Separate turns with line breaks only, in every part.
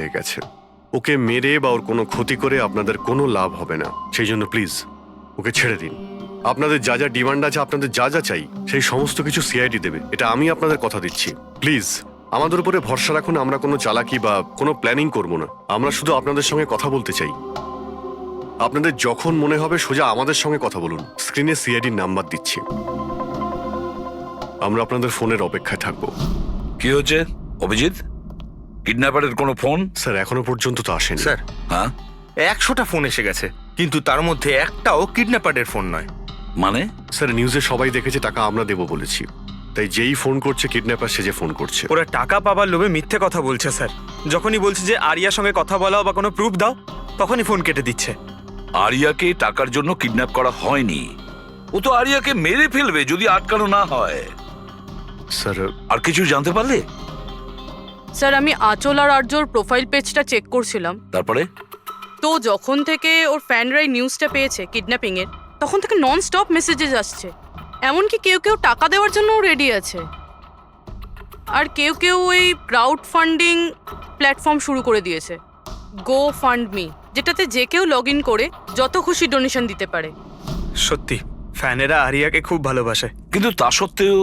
হয়ে গেছে। ওকে মেরে বা ওর কোনো ক্ষতি করে আপনাদের কোনো লাভ হবে না। সেই জন্য প্লিজ ওকে ছেড়ে দিন। আপনাদের যা যা ডিমান্ড আছে, আপনাদের যা যা চাই, সেই সমস্ত কিছু সিআইডি দেবে, এটা আমি আপনাদের কথা দিচ্ছি। প্লিজ আমাদের উপরে ভরসা রাখুন। আমরা কোনো চালাকি বা কোনো প্ল্যানিং করব না। আমরা শুধু আপনাদের সঙ্গে কথা বলতে চাই। আপনাদের যখন মনে হবে সোজা আমাদের সঙ্গে কথা বলুন। স্ক্রিনে সিআইডির নাম্বার দিচ্ছি। আমরা আপনাদের ফোনের অপেক্ষায় থাকবো।
কি হচ্ছে অভিজিৎ? কিডন্যাপারের কোনো ফোন?
স্যার এখনো পর্যন্ত তো আসেনি।
স্যার,
হ্যাঁ
100টা ফোন এসে গেছে, কিন্তু তার মধ্যে একটাও কিডন্যাপারের ফোন নয়।
মানে?
স্যার নিউজে সবাই দেখেছে টাকা আমরা দেবো বলেছি, তাই যেই ফোন করছে কিডন্যাপার সেজে ফোন করছে।
ওরা টাকা পাবার লোভে মিথ্যে কথা বলছে স্যার। যখনই বলছে যে আরিয়ার সঙ্গে কথা বলাও বা কোনো প্রুফ দাও, তখনই ফোন কেটে দিচ্ছে।
আরিয়াকে টাকার জন্য কিডন্যাপ করা হয়নি। ও তো আরিয়াকে মেরে ফেলবে যদি আটকানো না হয়।
স্যার
আর কিছু জানতে পারলে?
স্যার আমি আঁচল আর আর্যর প্রোফাইল পেজটা চেক করছিলাম,
তারপরে?
তো যখন থেকে ওর ফ্যানরাই নিউজটা পেয়েছে কিডন্যাপিং এর, তখন থেকে নন স্টপ মেসেজেস আসছে। এমনকি কেউ কেউ টাকা দেওয়ার জন্যও রেডি আছে, আর কেউ কেউ ওই ক্রাউড ফান্ডিং প্ল্যাটফর্ম শুরু করে দিয়েছে, গো ফান্ড মি, যেটাতে যে কেউ লগ ইন করে যত খুশি ডোনেশন দিতে পারে।
সত্যি ফ্যানেরা আরিয়াকে খুব ভালোবাসে।
কিন্তু তা সত্ত্বেও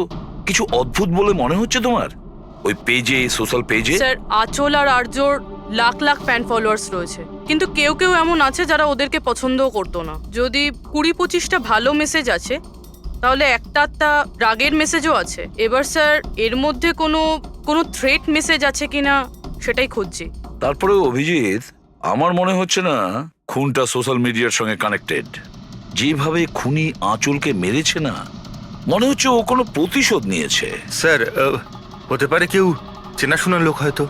কিছু অদ্ভুত বলে মনে হচ্ছে তোমার ওই পেজে, সোশ্যাল পেজে?
স্যার আঁচল আর আর্যর লাখ লাখ ফ্যান ফলোয়ার্স রয়েছে, কিন্তু কেউ কেউ এমন আছে যারা ওদেরকে পছন্দও করতো না। যদি 20-25টা ভালো মেসেজ আছে, তাহলে একটা রাগের মেসেজও আছে। এবার স্যার এর মধ্যে কোনো থ্রেট মেসেজ আছে কিনা সেটাই খুঁজছি।
তারপরে অভিজিৎ, আমার মনে হচ্ছে না খুনটা সোশ্যাল মিডিয়ার সঙ্গে কানেক্টেড। যেভাবে খুনি আঁচলকে মেরেছে না, মনে হচ্ছে ও কোনো প্রতিশোধ নিয়েছে।
স্যার, হতে পারে কেউ চেনাশোনার লোক হয়তো,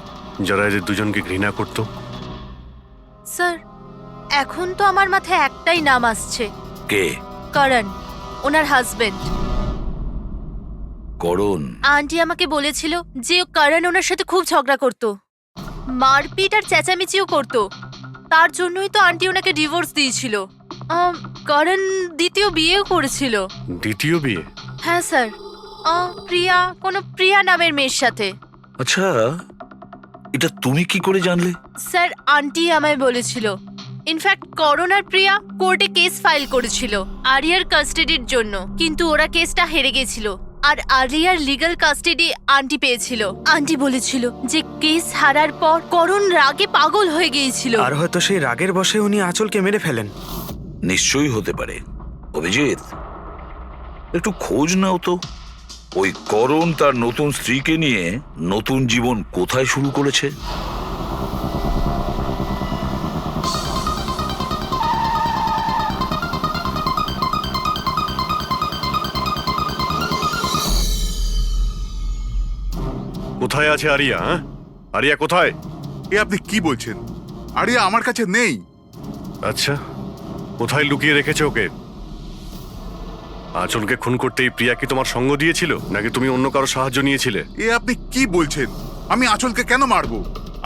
যারা এদের দুজনকে ঘৃণা করতো।
স্যার এখন তো আমার মাথায় একটাই নাম আসছে,
কে?
করণ, ওনার হাজবেন্ড।
করণ?
আন্টি আমাকে বলেছিল যে করণ ওনার সাথে খুব ঝগড়া করতো, মারপিট আর চেঁচামেচিও করতো। তার জন্যই তো আন্টি ওনাকে ডিভোর্স দিয়েছিল। করণ দ্বিতীয় বিয়েও করেছিল।
দ্বিতীয় বিয়ে?
হ্যাঁ স্যার, প্রিয়া নামের মেয়ের সাথে।
আচ্ছা, এটা তুমি কি করে জানলে?
স্যার আন্টি আমায় বলেছিল। ইনফ্যাক্ট করণ আর প্রিয়া কোর্টে কেস ফাইল করেছিল আরিয়ার কাস্টাডির জন্য, কিন্তু ওরা কেসটা হেরে গেছিল আর আরিয়ার লিগ্যাল কাস্টাডি আন্টি পেয়েছিল। আন্টি বলেছিল যে কেস হারার পর করণ রাগে পাগল হয়ে গিয়েছিল।
আর হয়তো সেই রাগের বশে উনি আঁচলকে মেরে ফেলেন।
নিশ্চয়ই হতে পারে। অভিজিৎ, একটু খোঁজ নাও তো, ওই করণ তার নতুন স্ত্রীকে নিয়ে নতুন জীবন কোথায় শুরু করেছে।
কোথায় আছে আরিয়া? আরিয়া কোথায়?
এ আপনি কি বলছেন? আরিয়া আমার কাছে নেই।
আচ্ছা, কোথায় লুকিয়ে রেখেছে ওকে? আঁচলকে খুন করতেই প্রিয়া কি তোমার সঙ্গ দিয়েছিল, নাকি তুমি অন্য কারো সাহায্য নিয়েছিলে?
এ আপনি কি বলছেন? আমি আঁচলকে কেন মারবো?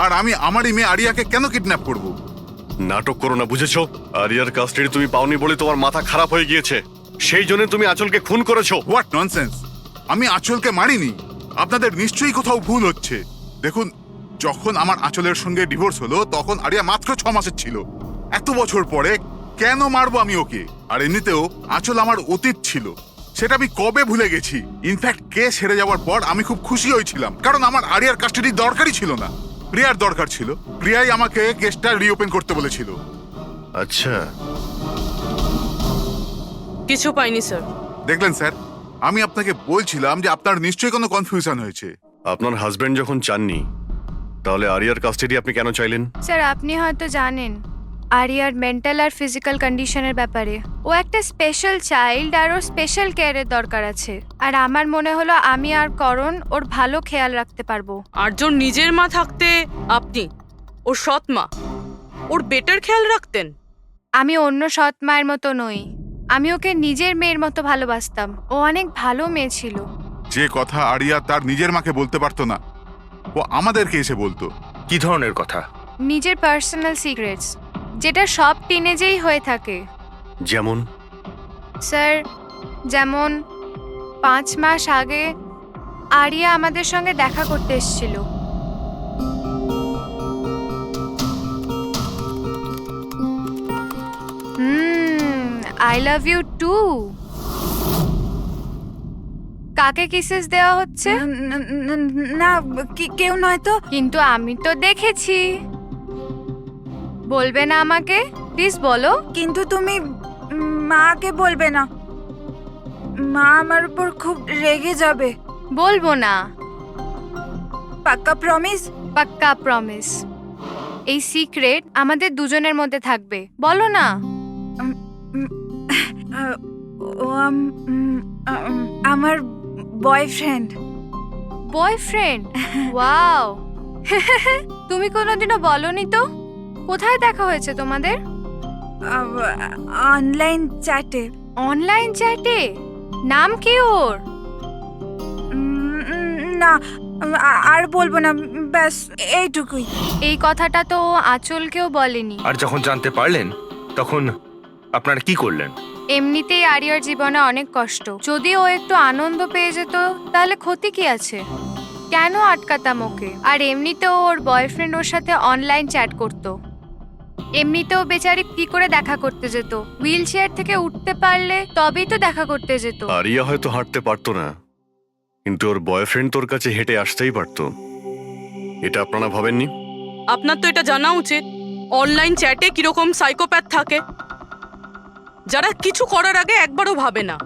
আর আমি আমারই মেয়ে আরিয়াকে কেন কিডন্যাপ করব?
নাটক করো না, বুঝেছো? আরিয়ার কাস্টাডি তুমি পাওনি বলে তোমার মাথা খারাপ হয়ে গিয়েছে, সেই জন্য তুমি আঁচলকে খুন করেছো।
What nonsense! আমি আঁচলকে মারিনি। আপনাদের নিশ্চয়ই কোথাও ভুল হচ্ছে। দেখুন, যখন আমার আঁচলের সঙ্গে ডিভোর্স হলো তখন আরিয়া মাত্র 6 মাসের ছিল। এত বছর পরে কেন মারবো আমি ওকে? আর এমনিতেও আঁচল আমার অতীত ছিল, সেটা আমি কবে ভুলে গেছি। ইনফ্যাক্ট কেস হেরে যাওয়ার পর আমি খুব খুশি হয়েছিলাম, কারণ আমার আরিয়ার কাস্টাডি দরকারই ছিল না, প্রিয়ার দরকার ছিল। প্রিয়াই আমাকে কেসটা রিওপেন করতে বলেছিল।
আচ্ছা,
কিছু পাইনি স্যার।
দেখলেন স্যার, আমি আপনাকে বলছিলাম যে আপনার নিশ্চয়ই কোনো কনফিউশন হয়েছে।
আপনার হাজবেন্ড যখন চাননি, তাহলে আরিয়ার কাস্টাডি আপনি কেন চাইলেন?
স্যার আপনি হয়তো জানেন আরিয়ার মেন্টাল আর ফিজিক্যাল কন্ডিশনের ব্যাপারে। ও একটা স্পেশাল চাইল্ড আর ওর স্পেশাল কেয়ারের দরকার আছে, আর আমার মনে হলো আমি আর করণ ওর ভালো খেয়াল রাখতে পারবো।
আর্যর নিজের মা থাকতে আপনি ওর সৎ মা, ওর বেটার খেয়াল রাখতেন।
আমি অন্য সৎ মায়ের মতো নই, আমি ওকে নিজের মেয়ের মতো ভালোবাসতাম। ও অনেক ভালো মেয়ে ছিল।
যে কথা আরিয়া তার নিজের মাকে বলতে পারতো না, ও আমাদেরকে এসে বলতো।
কি ধরনের কথা?
নিজের পার্সোনাল সিক্রেটস, যেটা সব টিনেজেই হয়ে থাকে।
যেমন?
স্যার যেমন 5 মাস আগে আরিয়া আমাদের সঙ্গে দেখা করতে এসেছিল। I love you too. কাকে কিসেস দেওয়া হচ্ছে?
না কেউ নয় তো।
কিন্তু আমি তো দেখেছি। বলবে না আমাকে? প্লিজ বলো।
কিন্তু তুমি মাকে বলবে না, মা আমার উপর খুব রেগে যাবে।
বলবো না।
পাক্কা প্রমিস?
পাক্কা প্রমিস। এই সিক্রেট আমাদের দুজনের মধ্যে থাকবে। বলো না।
ও আমার বয়ফ্রেন্ড।
বয়ফ্রেন্ড? ওয়াও। তুমি কোনোদিনও বলনি তো। কোথায় দেখা হয়েছে তোমাদের?
অনলাইন চ্যাটে।
অনলাইন চ্যাটে? নাম কি ওর?
না আর বলবো না, ব্যাস এইটুকুই।
এই কথাটা তো ও আঁচলকেও বলেনি।
আর যখন জানতে পারলেন তখন আপনারা কি করলেন?
এমনিতেই আরিয়ার জীবনে অনেক কষ্ট। যদি ও একটু আনন্দ পেয়ে যেত তাহলে ক্ষতি কি আছে? কেন আটকাতাম ওকে? আর এমনিতেও ওর বয়ফ্রেন্ড ওর সাথে অনলাইন চ্যাট করত। এমনিতেও বেচারি কি করে দেখা করতে যেত? হুইল চেয়ার থেকে উঠতে পারলে তবেই তো দেখা করতে যেত।
আরিয়া হয়তো হাঁটতে পারতো না, কিন্তু ওর বয়ফ্রেন্ড তোর কাছে হেঁটে আসতেই পারতো। এটা আপনারা ভাবেননি?
আপনার তো এটা জানা উচিত অনলাইন চ্যাটে কিরকম সাইকোপ্যাথ থাকে, যারা কিছু করার আগে একবারও ভাবে না।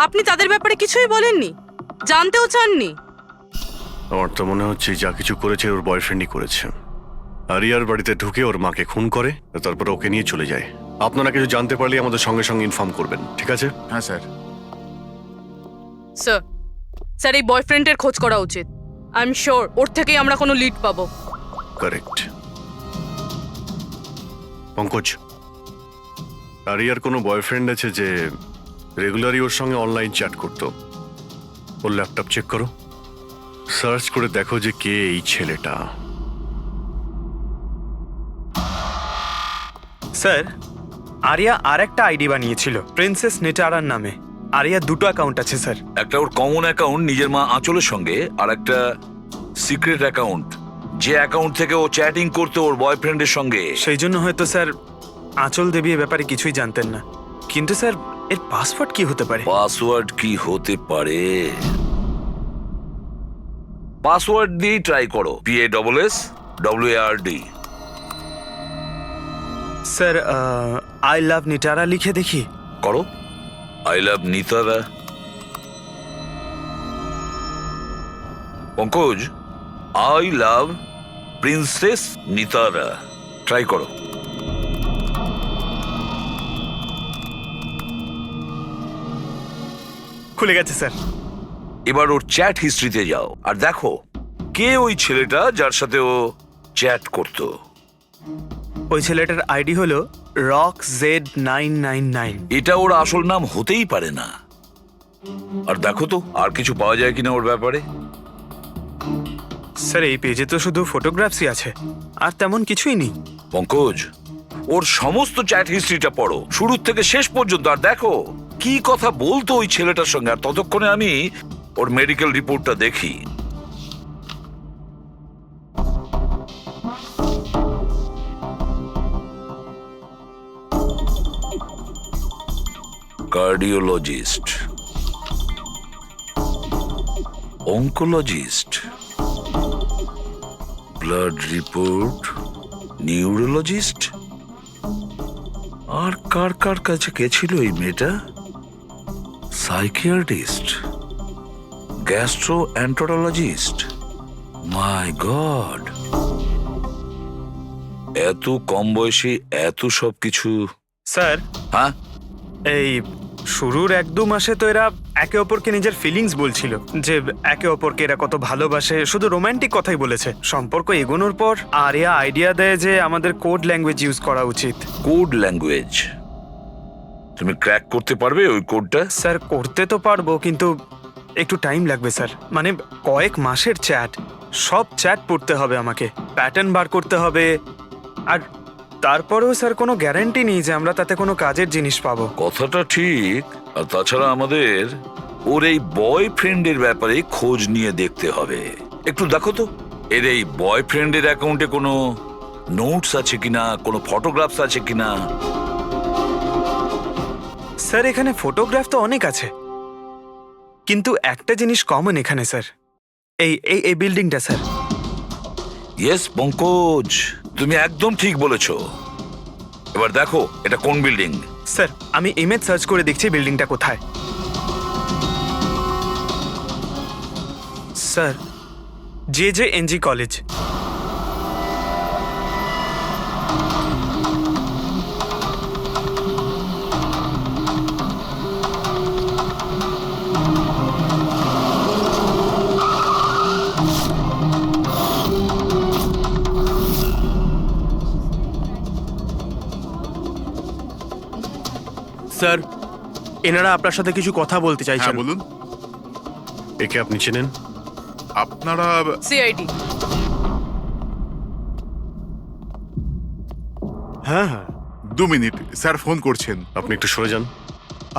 আপনি তাদের ব্যাপারে কিছুই বলেননি, জানতেও চাননি।
আমার তো মনে হচ্ছে যা কিছু করেছে ওর বয়ফ্রেন্ডই করেছে। আরিয়ার বাড়িতে ঢুকে ওর মাকে খুন করে, তারপর ওকে নিয়ে চলে যায়। আপনারা কিছু জানতে পারলে আমাদের সঙ্গে সঙ্গে ইনফর্ম করবেন, ঠিক আছে?
হ্যাঁ স্যার।
স্যার, স্যার এই বয়ফ্রেন্ডের খোঁজ করা উচিত। আই এম শিওর ওর থেকেই আমরা কোনো লিড পাবো।
কারেক্ট। পঙ্কজ, আরিয়ার কোনো বয়ফ্রেন্ড আছে যে রেগুলারই ওর সঙ্গে অনলাইন চ্যাট করতো? ওর ল্যাপটপ চেক করো, সার্চ করে দেখো যে কে এই ছেলেটা।
স্যার, আরিয়া আর একটা আইডি বানিয়েছিল প্রিন্সেস নেটারার নামে। আরিয়ার দুটো অ্যাকাউন্ট আছে স্যার।
একটা ওর কমন অ্যাকাউন্ট নিজের মা আঁচলের সঙ্গে, আর একটা সিক্রেট অ্যাকাউন্ট, যে অ্যাকাউন্ট থেকে ও চ্যাটিং করতো ওর বয়ফ্রেন্ডের সঙ্গে।
সেই জন্য হয়তো স্যার আঁচল দেবী এ ব্যাপারে কিছুই জানতেন না। কিন্তু স্যার এর পাসওয়ার্ড কি হতে পারে?
পাসওয়ার্ড কি হতে পারে? পাসওয়ার্ড দিয়ে ট্রাই করো, PASSWARD।
Sir I love Nitara লিখে দেখি।
করো, I love Nitara. Pankaj, I love princess Nitara, try করো।
খুলে গেছে স্যার।
এবার ওর চ্যাট হিস্ট্রিতে যাও আর দেখো কে ওই ছেলেটা যার সাথে ও চ্যাট করতো।
ওই ছেলেটার আইডি হলো RockZ999।
এটা ওর আসল নাম হতেই পারে না। আর দেখো তো আর কিছু পাওয়া যায় কিনা ওর ব্যাপারে।
স্যার এই পেজে তো শুধু ফটোগ্রাফসই আছে, আর তেমন কিছুই নেই।
পঙ্কজ, ওর সমস্ত চ্যাট হিস্ট্রিটা পড়ো শুরু থেকে শেষ পর্যন্ত, আর দেখো কি কথা বলতো ওই ছেলেটার সঙ্গে। আর ততক্ষণে আমি ওর মেডিকেল রিপোর্টটা দেখি। Cardiologist, oncologist, blood report, neurologist. আর কার কার কাছে গেছিল এই মেয়েটা? Psychiatrist, gastroenterologist. মাই গড, এত কম বয়সে এত সব কিছু।
স্যার
হ্যাঁ,
এই শুরুর 1-2 মাসে তো এরা একে অপরকে নিজের ফিলিংস বলছিল, যে একে অপরকে এরা কত ভালোবাসে, শুধু রোমান্টিক কথাই বলেছে। সম্পর্ক এগোনোর পর আরিয়া আইডিয়া দেয় যে আমাদের কোড ল্যাঙ্গুয়েজ ইউজ করা উচিত।
Code language? তুমি ক্র্যাক করতে পারবে ওই কোডটা?
স্যার করতে তো পারবো, কিন্তু একটু টাইম লাগবে স্যার। মানে কয়েক মাসের চ্যাট, সব চ্যাট পড়তে হবে আমাকে, প্যাটার্ন বার করতে হবে। আর তারপরেও স্যার কোনো গ্যারান্টি নেই যে আমরা তাতে কোনো কাজের জিনিস পাবো।
কথাটা ঠিক। আর তাছাড়া আমাদের ওর এই বয়ফ্রেন্ডের ব্যাপারে খোঁজ নিয়ে দেখতে হবে। একটু দেখো তো এর এই বয়ফ্রেন্ডের অ্যাকাউন্টে কোনো নোটস আছে কিনা, কোনো ফটোগ্রাফস আছে কিনা।
স্যার এখানে ফটোগ্রাফ তো অনেক আছে, কিন্তু একটা জিনিস কমন এখানে স্যার, এই এই এই বিল্ডিংটা স্যার।
ইয়েস পঙ্কজ, তুমি একদম ঠিক বলেছ। এবার দেখো এটা কোন বিল্ডিং।
স্যার আমি ইমেজ সার্চ করে দেখছি বিল্ডিংটা কোথায়। Sir JJNG college.
স্যার, এনারা আপনার সাথে কিছু কথা বলতে
হ্যাঁ
চাইছেন।
বলুন,
একে আপনি চেনেন?
আপনারা
সিআইডি।
হ্যাঁ হ্যাঁ,
2 মিনিট, স্যার ফোন করছেন।
আপনি একটু সরে যান।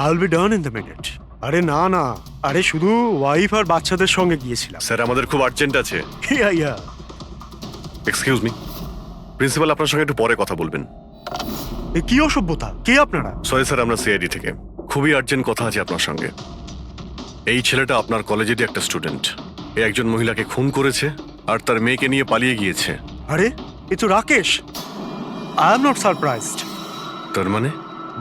I will be done in the minute. আরে না না, আরে শুধু ওয়াইফ আর বাচ্চাদের সঙ্গে গিয়েছিলাম।
স্যার আমাদের খুব আর্জেন্ট আছে।
ইয়া ইয়া।
এক্সকিউজ মি, প্রিন্সিপাল আপনার সঙ্গে একটু পরে কথা বলবেন।
এ কি অসভ্যতা? কে আপনারা?
সরি স্যার, আমরা সিআইডি থেকে। খুবই আর্জেন্ট কথা আছে আপনার সঙ্গে। এই ছেলেটা আপনার কলেজেরই একটা স্টুডেন্ট। এ একজন মহিলাকে খুন করেছে আর তার মেয়েকে নিয়ে পালিয়ে গিয়েছে।
আরে এ তো Rakesh. I am not surprised.
তার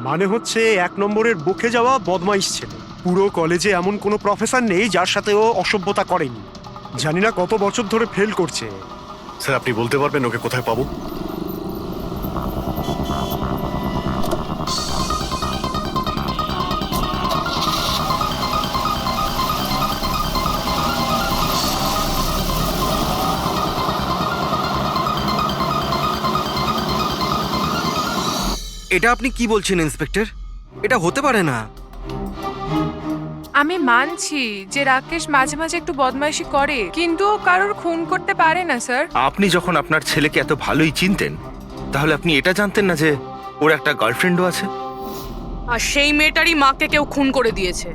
মানে হচ্ছে 1 নম্বরের বকে যাওয়া বদমাইশ ছেলে। পুরো কলেজে এমন কোনো প্রফেসর নেই যার সাথে ও অসভ্যতা করেনি। জানি না কত বছর ধরে ফেল করছে।
স্যার আপনি বলতে পারবেন ওকে কোথায় পাবো?
এটা আপনি কি বলছেন ইন্সপেক্টর? এটা হতে পারে না।
আমি মানছি যে রাকেশ মাঝে মাঝে একটু বদমাইশি করে, কিন্তু ও কারোর খুন করতে পারে না স্যার।
আপনি যখন আপনার ছেলেকে এত ভালোই চিনতেন, তাহলে আপনি এটা জানতেন না যে ওর একটা গার্লফ্রেন্ডও আছে?
আর সেই মেয়েটারই মাকে কেউ খুন করে দিয়েছে।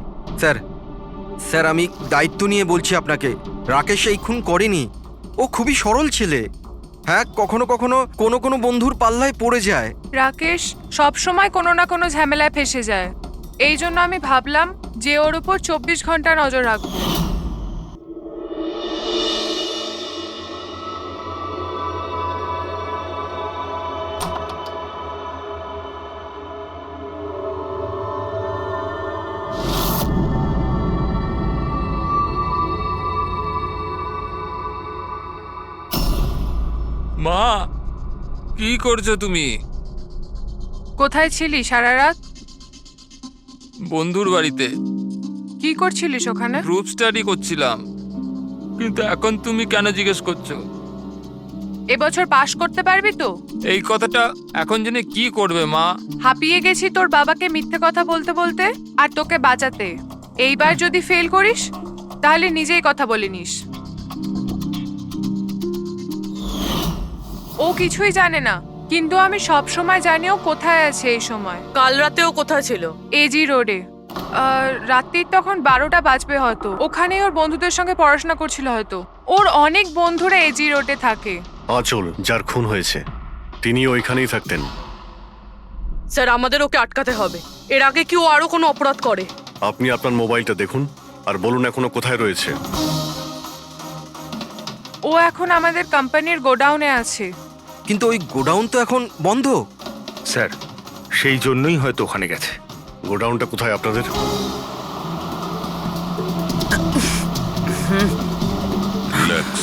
স্যার আমি দায়িত্ব নিয়ে বলছি আপনাকে, রাকেশ এই খুন করেনি। ও খুবই সরল ছেলে। হ্যাঁ, কখনো কখনো কোনো বন্ধুর পাল্লায় পড়ে যায়।
রাকেশ সব সময় কোনো না কোনো ঝামেলায় ফেসে যায়, এই জন্য আমি ভাবলাম যে ওর উপর 24 ঘন্টা নজর রাখবো।
মা, কি করছো তুমি?
কোথায় ছিলি সারা রাত?
বন্ধুর বাড়িতে
কি করছিলিস ওখানে?
গ্রুপ স্টাডি করছিলাম। কিন্তু এখন তুমি কেন জিজ্ঞেস করছো?
এবছর পাশ করতে পারবি তো?
এই কথাটা এখন জেনে কি করবে মা?
হাঁপিয়ে গেছি তোর বাবাকে মিথ্যে কথা বলতে বলতে আর তোকে বাঁচাতে। এইবার যদি ফেল করিস তাহলে নিজেই কথা বলে নিস। ও কিছুই জানে না, কিন্তু আমি সব সময় জানি ও কোথায় আছে এই সময়।
কাল রাতেও কোথায় ছিল?
এজি রোডে। রাত্রির তখন 12টা বাজবে হয়তো। ওখানে ওর বন্ধুদের সঙ্গে পড়াশোনা করছিল হয়তো। ওর অনেক বন্ধুরা এজি রোডে থাকে।
আঁচল যার খুন হয়েছে তিনি ওইখানেই থাকতেন।
স্যার আমাদের ওকে আটকাতে হবে। এর আগে কি ও আরো কোনো অপরাধ করে?
আপনি আপনার মোবাইলটা দেখুন আর বলুন এখনো কোথায় রয়েছে।
ও এখন আমাদের কোম্পানির গোডাউনে আছে।
কিন্তু ওই গোডাউন তো এখন বন্ধ।
স্যার সেই জন্যই হয়তো ওখানে গেছে।
গোডাউনটা কোথায় আপনাদের?
রিল্যাক্স।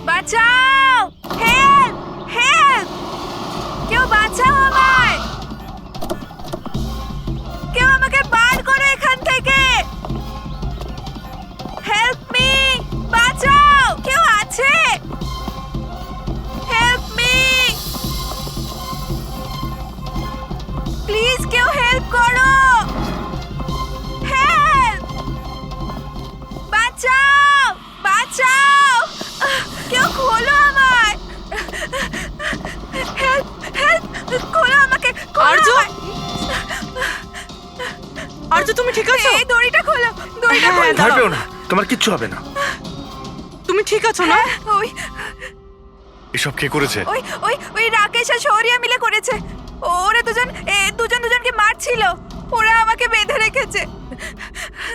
বাঁচাও! হেল্প! হেল্প!
আছে? তুমি ঠিক আছো?
এই দড়িটা খোলো, দড়িটা
হ্যাঁ,
খোলো।
ভয় পেও না, তোমার কিচ্ছু হবে না।
তুমি ঠিক আছো না?
ওই
এসব কে করেছে?
ওই ওই ওই রাকেশ আর শৌরিয়া মিলে করেছে। ওরা দুজনকে মারছিল। ওরা আমাকে বেঁধে রেখেছে।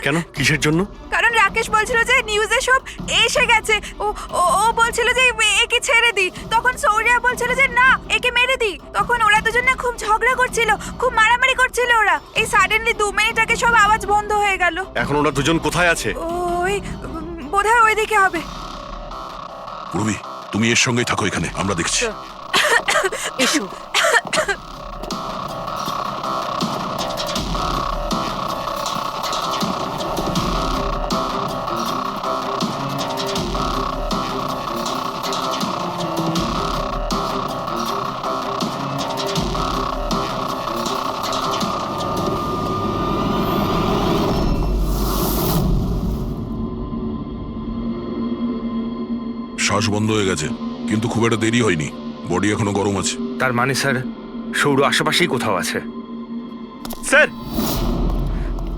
কেন, কিসের জন্য?
কারণ রাকেশ বলছিল যে নিউজে সব এসে গেছে। ও ও ও বলছিল যে একে ছেড়ে দি। তখন শৌরিয়া বলছিল যে না, একে মেরে দি। তখন ওরা দুজন না খুব ঝগড়া করছিল, খুব মারামারি করছিল ওরা। এই সাডেনলি 2 মিনিট আগে সব আওয়াজ বন্ধ হয়ে গেল।
এখন ওরা দুজন কোথায় আছে?
ওই বোধহয় ওইদিকে হবে।
পূর্বী, তুমি এর সঙ্গেই থাকো এখানে, আমরা দেখছি।
এসো।
শ্বাস বন্ধ হয়ে গেছে, কিন্তু খুব একটা দেরি হয়নি। বডি এখনো গরম আছে।
তার মানে স্যার, সৌর আশেপাশেই কোথাও আছে।
স্যার,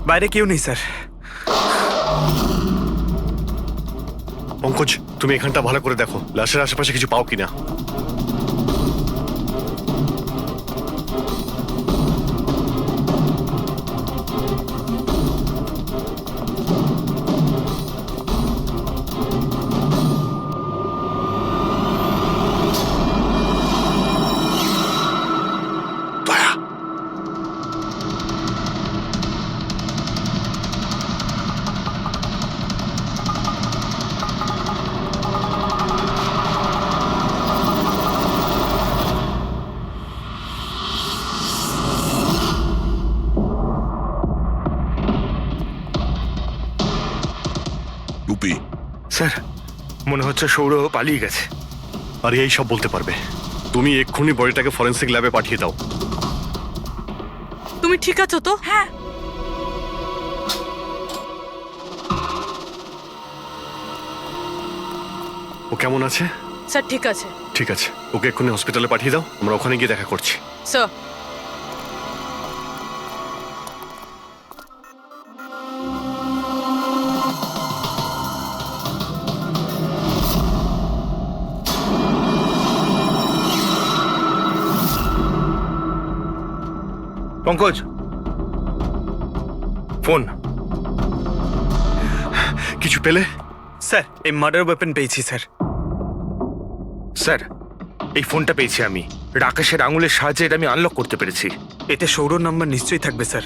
বাইরে কেউ নেই স্যার।
পঙ্কজ, তুমি এখানটা ভালো করে দেখো, লাশের আশেপাশে কিছু পাও কিনা।
টুপি,
স্যার, মনে হচ্ছে সৌর পালিয়ে গেছে।
আর এই সব বলতে পারবে? তুমি এক্ষুনি বডিটাকে ফরেন্সিক ল্যাবে পাঠিয়ে দাও।
তুমি ঠিক আছো তো?
হ্যাঁ,
ও কেমন আছে?
স্যার ঠিক আছে।
ঠিক আছে, ওকে এক্ষুনি হসপিটালে পাঠিয়ে দাও, আমরা ওখানে গিয়ে দেখা করছি।
Sir,
Pankaj, phone.
কিছু পেলে?
স্যার, এই মার্ডার ওয়েপন পেয়েছি স্যার।
স্যার, এই ফোনটা পেয়েছি আমি। রাকেশের আঙুলের সাহায্যে এটা আমি আনলক করতে পেরেছি।
এতে সৌরভ নাম্বার নিশ্চয়ই থাকবে স্যার।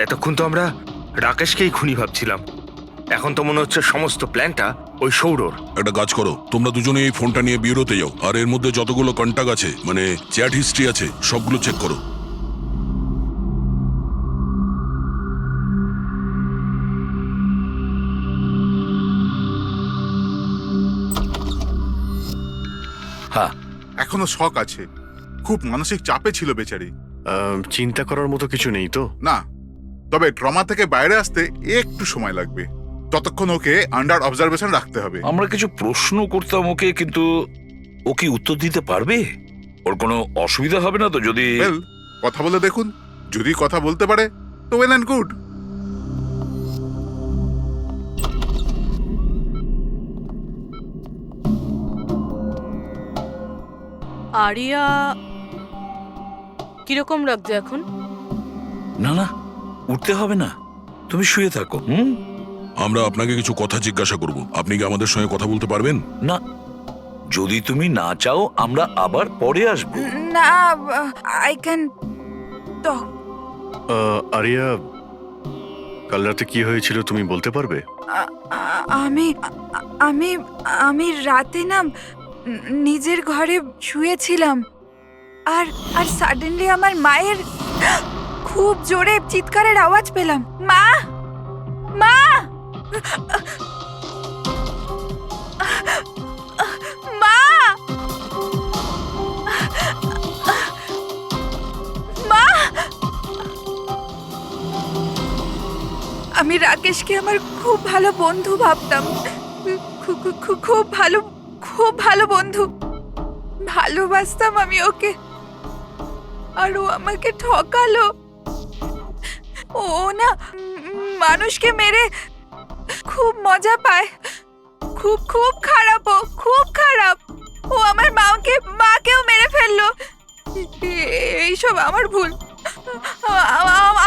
এতক্ষণ তো আমরা রাকেশকেই খুনি ভাবছিলাম, এখন তো মনে হচ্ছে সমস্ত প্ল্যানটা ওই সৌরর।
একটা কাজ করো, তোমরা দুজনে এই ফোনটা নিয়ে বিউরোতে যাও, আর এর মধ্যে যতগুলো কন্টাক্ট আছে, মানে চ্যাট হিস্ট্রি আছে, সবগুলো চেক করো।
হ্যাঁ,
এখনো শক আছে, খুব মানসিক চাপে ছিল বেচারি।
চিন্তা করার মতো কিছু নেই তো?
না, তবে ট্রমা থেকে বাইরে আসতে একটু সময় লাগবে। ততক্ষণ ওকে আন্ডার অবজারভেশন রাখতে হবে।
আমরা কিছু প্রশ্ন করতাম ওকে, কিন্তু ও কি উত্তর দিতে পারবে? ওর কোনো অসুবিধা হবে না তো যদি?
ওয়েল, কথা বলে দেখুন, যদি কথা বলতে পারে তো ওয়েল অ্যান্ড গুড।
আরিয়া কিরকম লাগছে এখন?
না না, উঠতে হবে না, তুমি শুয়ে থাকো।
আমরা আপনাকে কিছু কথা জিজ্ঞাসা করব, আপনি কি আমাদের সঙ্গে কথা বলতে পারবেন?
না, যদি তুমি না চাও আমরা আবার পরে আসবো।
না, আই ক্যান টক।
আরিয়া, কাল রাতে কি হয়েছিল তুমি বলতে পারবে?
আমি আমি আমি রাতে না নিজের ঘরে শুয়েছিলাম, আর আর সাডেনলি আমার মায়ের খুব জোরে চিৎকারের আওয়াজ পেলাম। মা, মা, মা, মা। আমি রাকেশকে আমার খুব ভালো বন্ধু ভাবতাম, খুব ভালো বন্ধু ভালোবাসতাম আমি ওকে, আর ও আমাকে ঠকালো। ও না মানুষকে মেরে খুব মজা পায়। খুব খুব খারাপ, ও খুব খারাপ। ও আমার মাকেও মেরে ফেললো। এইসব আমার ভুল,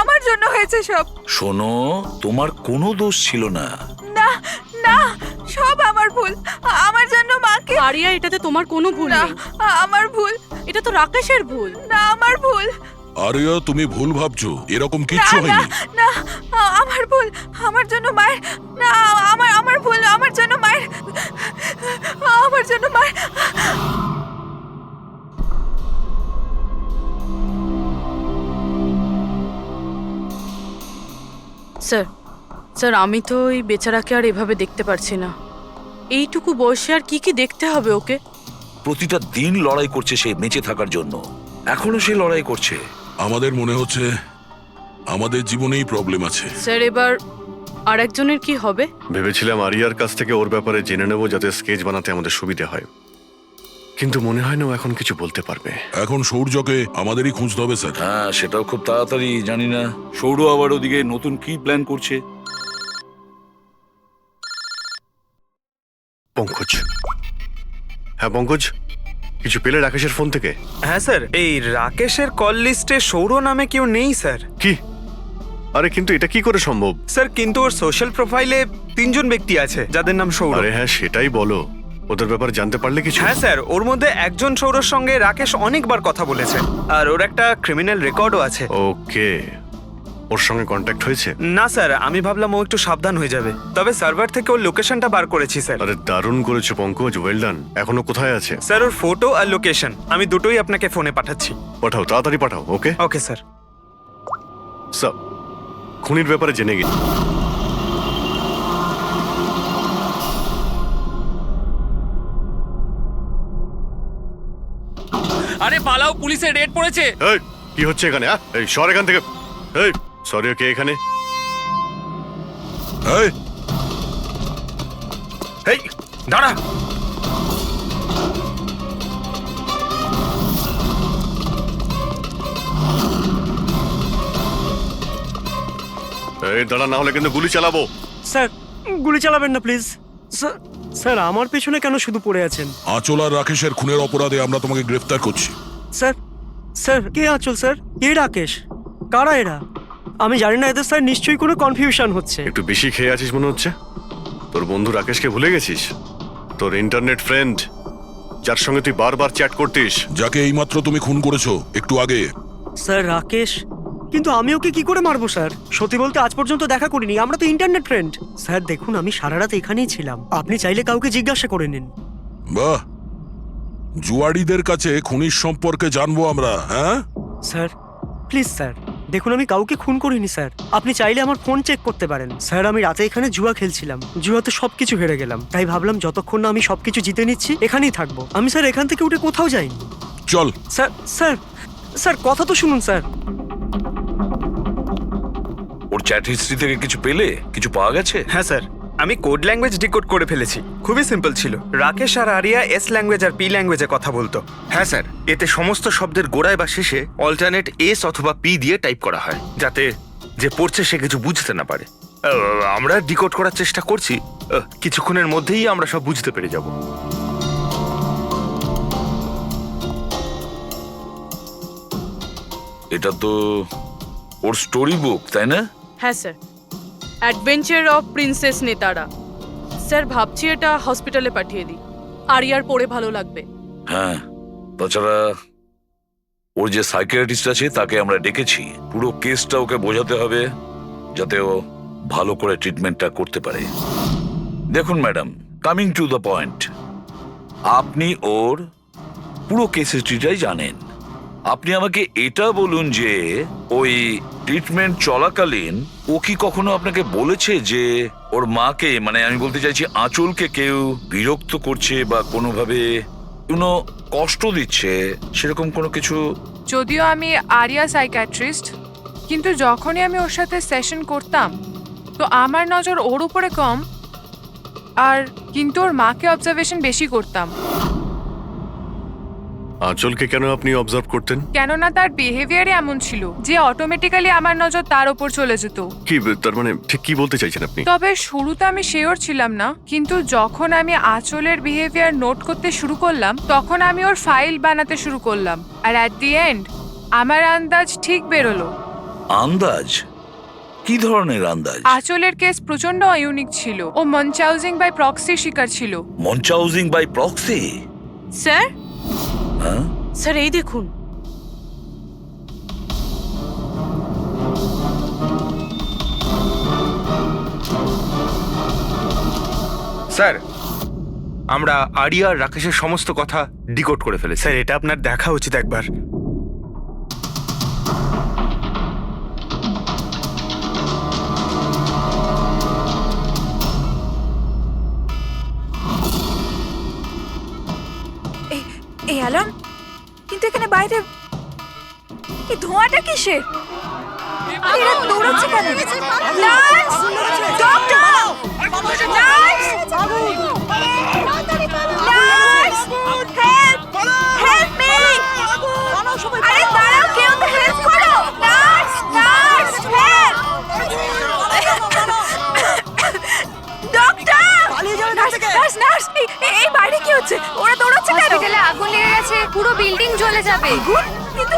আমার জন্য হয়েছে সব।
শোনো, তোমার কোনো দোষ ছিল না।
না না, সব আমার ভুল। আমার জন্য মাকে।
আরিয়া, এটাতে তোমার কোনো ভুল
না,
নেই।
আমার ভুল।
এটা তো রাকেশের ভুল।
না, আমার ভুল।
আরিয়া, তুমি ভুল ভাবছো, এরকম
না
কিচ্ছু
না
হয়নি।
না, আমার ভুল। আমার জন্য মায়ের। না, আমার ভুল। আমার জন্য মায়ের। আমার জন্য মায়ের।
স্যার, স্যার, আমি তো এই বেচারাকে আর এভাবে দেখতে পারছি না। এইটুকু বয়সে আর কি কি দেখতে হবে ওকে?
প্রতিটা দিন লড়াই করছে সে বেঁচে থাকার জন্য, এখনো সে লড়াই করছে।
আমাদের মনে হচ্ছে আমাদের জীবনেই প্রবলেম আছে।
স্যার, এবার আর একজনের কি হবে?
ভেবেছিলাম আরিয়ার কাছ থেকে ওর ব্যাপারে জেনে নেবো, যাতে স্কেচ বানাতে আমাদের সুবিধা হয়, কিন্তু মনে হয় না ও এখন কিছু বলতে পারবে।
এখন সৌর্যকে আমাদেরই খুঁজতে হবে স্যার।
হ্যাঁ, সেটাও খুব তাড়াতাড়ি। জানি না সৌর আবার ওদিকে নতুন কি প্ল্যান করছে।
পঙ্কজ। হ্যাঁ পঙ্কজ, কিছু পেলে রাকেশের ফোন থেকে?
হ্যাঁ স্যার, এই রাকেশের কল লিস্টে সৌর নামে কেউ নেই স্যার।
কি? আরে কিন্তু এটা কি করে সম্ভব?
স্যার, কিন্তু ওর সোশ্যাল প্রোফাইলে 3 জন ব্যক্তি আছে যাদের নাম সৌর।
আরে হ্যাঁ, সেটাই বলো। ওদের ব্যাপারে জানতে পারলে কিছু?
হ্যাঁ স্যার, ওর মধ্যে একজন সৌরর সঙ্গে রাকেশ অনেকবার কথা বলেছে, আর ওর একটা ক্রিমিনাল রেকর্ডও আছে।
ওকে, ওর সঙ্গে কন্ট্যাক্ট হয়েছে?
না স্যার, আমি ভাবলাম ও একটু সাবধান হয়ে যাবে, তবে সার্ভার থেকে ওর লোকেশনটা বার করেছি স্যার।
আরে দারুণ করেছো পঙ্কজ, ওয়েল ডান। এখনো কোথায় আছে?
স্যার, ওর ফটো আর লোকেশন আমি দুটোই আপনাকে ফোনে পাঠাচ্ছি।
পাঠাও, তাড়াতাড়ি পাঠাও। ওকে
ওকে স্যার।
স্যার, খুনির ব্যাপারে জেনে গেছি।
আরে পালাও, পুলিশের রেড পড়েছে।
এই, কি হচ্ছে এখানে? এই সর এখান থেকে। এই সরি, কে এখানে?
এই,
এই দাঁড়া।
এই দাঁড়া, না হলে কিন্তু গুলি চালাবো।
স্যার, গুলি চালাবেন না প্লিজ। স্যার, আমার পেছনে কেন শুধু পড়ে আছেন?
আঁচল আর রাকেশের খুনের অপরাধে আমরা তোমাকে গ্রেফতার করছি।
স্যার, স্যার, কে আঁচল স্যার? কে রাকেশ? কারা এরা? আমি জানি না এদের, স্যার নিশ্চয়ই কোনো কনফিউশন হচ্ছে।
একটু বেশি খেয়ে আছিস মনে হচ্ছে। তোর বন্ধু রাকেশকে ভুলে গেছিস? তোর ইন্টারনেট ফ্রেন্ড, যার সঙ্গে তুই বারবার চ্যাট করতিস।
যাকে এইমাত্র তুমি খুন করেছো একটু আগে।
স্যার, রাকেশ? কিন্তু আমি ওকে কি করে মারবো স্যার? সত্যি বলতে আজ পর্যন্ত দেখা করিনি, আমরা তো ইন্টারনেট ফ্রেন্ড। স্যার দেখুন, আমি সারা রাত এখানেই ছিলাম, আপনি চাইলে কাউকে জিজ্ঞাসা করে নিন।
বাহ, জুয়াড়িদের কাছে খুনির সম্পর্কে জানবো আমরা। হ্যাঁ
স্যার প্লিজ স্যার, দেখুন আমি কাউকে খুন করিনি স্যার, আপনি চাইলে আমার ফোন চেক করতে পারেন। স্যার, আমি রাতে এখানে জুয়া খেলছিলাম, জুয়াতে সবকিছু হেরে গেলাম, তাই ভাবলাম যতক্ষণ না আমি সবকিছু জিতে নিচ্ছি এখানেই থাকবো। আমি স্যার এখান থেকে উঠে কোথাও যাইনি।
চল।
স্যার স্যার স্যার, কথা তো শুনুন স্যার।
ওর চ্যাট হিস্ট্রি থেকে কিছু পেলে? কিছু পাওয়া গেছে?
হ্যাঁ স্যার, আমি কোড ল্যাঙ্গুয়েজ ডিকোড করে ফেলেছি। খুবই সিম্পল ছিল। রাকেশ আর আরিয়া এস ল্যাঙ্গুয়েজ আর পি ল্যাঙ্গুয়েজে কথা বলতো।
হ্যাঁ স্যার, এতে সমস্ত শব্দের গোড়ায় বা শেষে অল্টারনেট এস অথবা পি দিয়ে টাইপ করা হয়, যাতে যে পড়ছে সে কিছু বুঝতে না পারে। আমরা ডিকোড করার চেষ্টা করছি, কিছুক্ষণের মধ্যেই আমরা সব বুঝতে পেরে যাব।
এটা তো ওর স্টোরি বুক, তাই না?
হ্যাঁ স্যার, অ্যাডভেঞ্চার অফ প্রিন্সেস নেতারা। স্যার, ভাবছি এটা হসপিটালে পাঠিয়ে দিই, আরিয়ার পড়ে ভালো লাগবে।
হ্যাঁ, তাছাড়া ওর যে সাইকিয়াট্রিস্ট আছে তাকে আমরা ডেকেছি। পুরো কেসটা ওকে বোঝাতে হবে, যাতে ও ভালো করে ট্রিটমেন্টটা করতে পারে। দেখুন madam, coming to the point, আপনি ওর পুরো কেস হিস্ট্রিটাই জানেন। আপনি আমাকে এটা বলুন যে ওই ট্রিটমেন্ট চলাকালীন ও কি কখনো আপনাকে বলেছে যে ওর মাকে, মানে আমি বলতে চাইছি আঁচলকে, কেউ বিরক্ত করছে বা কোনোভাবে কোনো কষ্ট দিচ্ছে, সেরকম কোনো কিছু?
যদিও আমি আরিয়া সাইকিয়াট্রিস্ট, কিন্তু যখনই আমি ওর সাথে সেশন করতাম তো আমার নজর ওর উপরে কম, আর কিন্তু ওর মাকে অবজারভেশন বেশি করতাম।
আঁচলকে কেন আপনি অবজার্ভ করতেন?
কেননা তার বিহেভিয়ারে এমন ছিল যে অটোমেটিক্যালি আমার নজর তার ওপর চলে যেত।
কি তার মানে ঠিক কি বলতে চাইছেন আপনি?
তবে শুরুতে আমি শিওর ছিলাম না, কিন্তু যখন আমি আঁচলের বিহেভিয়ার নোট করতে শুরু করলাম তখন আমি ওর ফাইল বানাতে শুরু করলাম, আর অ্যাট দি এন্ড আমার আন্দাজ ঠিক বেরোলো।
আন্দাজ? কি ধরনের আন্দাজ?
আঁচলের কেস প্রচন্ড ইউনিক ছিল। ও মনচাউজিং বাই প্রক্সি শিকার ছিল।
মনচাউজিং বাই প্রক্সি?
স্যার,
হ্যাঁ,
স্যার এই দেখুন।
স্যার, আমরা আরিয়া আর রাকেশের সমস্ত কথা ডিকোড করে ফেলেছি।
স্যার এটা আপনার দেখা উচিত একবার।
এই অ্যালার্ম, কিন্তু এখানে বাইরে এই ধোঁয়াটা কিসের? এরা দৌড়াচ্ছে কেন? Nurse! Doctor! Nurse! Nurse! Help! Help me! আরে দাঁড়াও, কেউ তো হেল্প করো! Nurse! Nurse! Help! Doctor! Nurse! Nurse! এই বাইরে কি হচ্ছে? ওরা দৌড়াচ্ছে কেন?
হসপিটালে আগুন লেগে গেছে, পুরো বিল্ডিং জ্বলে যাবে।
আগুন? কিন্তু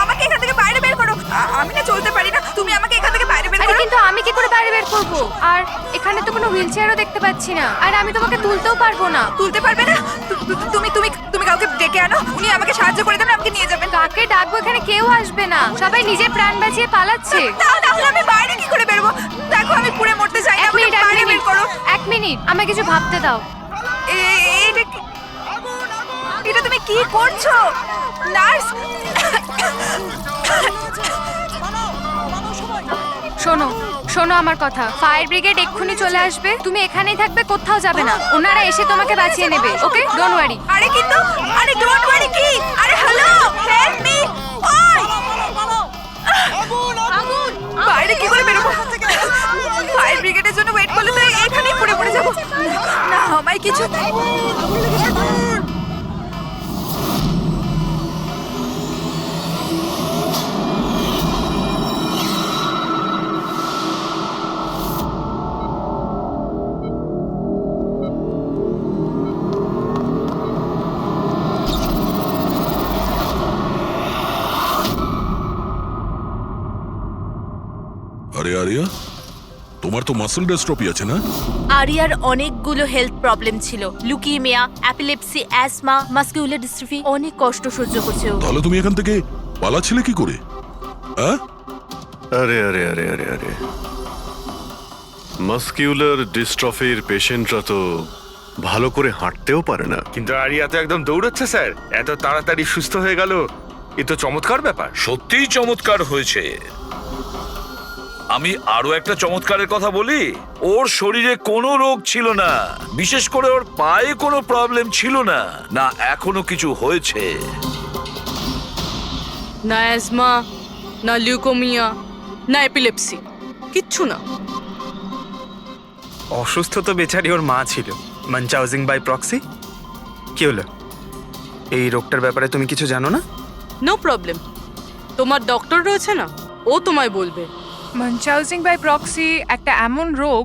আমাকে এখান থেকে বাইরে বের করো। আমি না চলতে পারি না, তুমি আমাকে এখান থেকে বাইরে বের
আরে
করো।
কিন্তু আমি কি করে বাইরে বের করব? আর এখানে তো কোনো হুইল চেয়ারও দেখতে পাচ্ছি না, আর আমি তোমাকে তুলতেও পারবো না।
তুলতে পারবে না? তুমি তুমি তুমি কাউকে ডেকে আনো, উনি আমাকে সাহায্য করে দেবেন, আমাকে নিয়ে যাবেন।
কাকে ডাকবো? এখানে কেউ আসবে না, সবাই নিজের প্রাণ বাঁচিয়ে পালাচ্ছে।
তাহলে আমি বাইরে কি করে বেরোবো? দেখো আমি পুড়ে মরতে চাই না,
এক
আমাকে
মিনিট,
বাইরে বের করো।
এক মিনিট, আমাকে কিছু ভাবতে দাও।
এটা তুমি কি করছো নার্স?
শোনো শোনো আমার কথা, ফায়ার ব্রিগেড এক্ষুনি চলে আসবে, তুমি এখানেই থাকবে, কোথাও যাবে না। ওনারা এসে তোমাকে বাঁচিয়ে নেবে, ওকে? Don't worry.
আরে কিন্তু, আরে ডোন্ট ওয়ারি কি? আরে হ্যালো, হেল্প মি! ওই আগুন! বাইরে কি করে বেরোবো? ফায়ার ব্রিগেডের জন্য ওয়েট করলে তো এখানেই পড়ে যাবো। না আমায় কিছু
আরে আরিয়া, তোমার তো মাসল ডিস্ট্রফি আছে না?
আরিয়ার অনেকগুলো হেলথ প্রবলেম ছিল, লুকিমিয়া, অ্যাপিলেপসি, অ্যাসমা, মাসকুলার ডিস্ট্রফি, অনেক কষ্ট সহ্য করছে ও।
তাহলে তুমি এখান থেকে পালাচ্ছিলে কি করে? হ্যাঁ,
আরে আরে আরে আরে আরে, মাসকিউলার ডিস্ট্রফির পেশেন্টরা তো ভালো করে হাঁটতেও পারে না।
কিন্তু আরিয়া তো একদম দৌড়াচ্ছে স্যার, এত তাড়াতাড়ি সুস্থ হয়ে গেল, এ তো চমৎকার ব্যাপার।
সত্যিই চমৎকার হয়েছে। আমি আরো একটা চমৎকারের কথা বলি, ওর শরীরে কোনো রোগ ছিল না, বিশেষ করে ওর পায়ে কোনো প্রবলেম ছিল না, না এখনো কিছু হয়েছে।
না অ্যাজমা, না লিউকোমিয়া, না এপিলেপসি, কিচ্ছু না।
অসুস্থ তো বেচারি ওর মা ছিল, মনচাউজিং বাই প্রক্সি। কি হলো? এই রোগটার ব্যাপারে তুমি কিছু জানো না?
নো প্রবলেম, তোমার ডক্টর রয়েছে না, ও তোমায় বলবে।
মনচাউজিং বাই প্রক্সি একটা এমন রোগ